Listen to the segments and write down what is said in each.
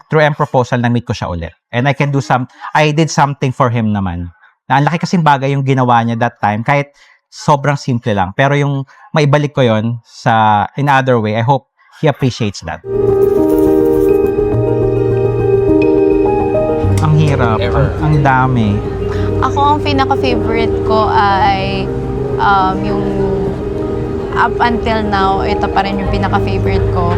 through M proposal, na-meet ko siya ulit. And I did something for him naman. Na ang laki kasing bagay yung ginawa niya that time, kahit sobrang simple lang. Pero yung maibalik ko yon sa in other way, I hope he appreciates that. Ang hirap, ang dami. Ako, ang pinaka-favorite ko ay yung up until now, ito pa rin yung pinaka-favorite ko.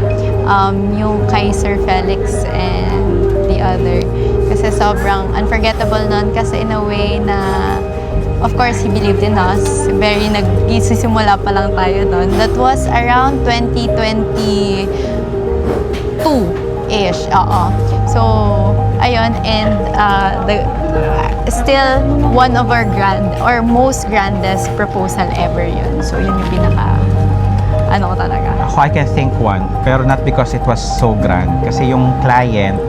Yung kay Sir Felix and the other. Kasi sobrang unforgettable nun kasi in a way na of course, he believed in us. Very nagsisimula pa lang tayo doon. That was around 2022-ish. Oo. So, ayun. And still one of our most grandest proposal ever yun. So, yun yung pinaka, ano ko talaga. Ako, I can think one, pero not because it was so grand. Kasi yung client,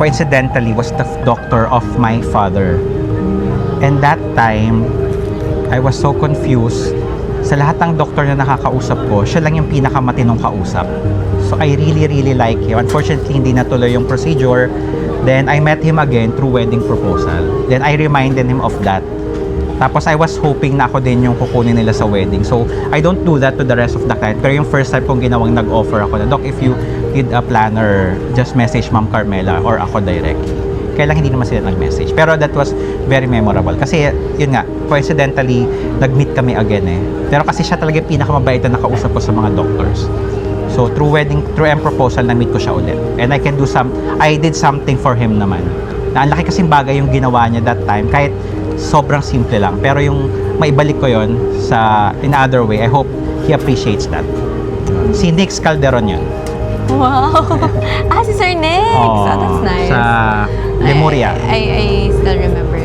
coincidentally, was the doctor of my father. And that time, I was so confused. Sa lahat ng doktor na nakakausap ko, siya lang yung pinakamatinong kausap. So I really, really like him. Unfortunately, hindi natuloy yung procedure. Then I met him again through wedding proposal. Then I reminded him of that. Tapos I was hoping na ako din yung kukunin nila sa wedding. So I don't do that to the rest of the client. Pero yung first time kong ginawang nag-offer ako na, Doc, if you need a planner, just message Ma'am Carmela or ako direct. Kaya lang hindi naman sila nag-message. Pero that was very memorable. Kasi, yun nga, coincidentally, nag-meet kami again eh. Pero kasi siya talaga yung pinakamabait na nakausap ko sa mga doctors. So, through M proposal, na-meet ko siya ulit. And I did something for him naman. Na ang laki kasing bagay yung ginawa niya that time, kahit sobrang simple lang. Pero yung maibalik ko yon sa in other way, I hope he appreciates that. Si Nix Calderon yun. Wow! Si Sir Nix! Oh, that's nice. Sa Lemuria. I still remember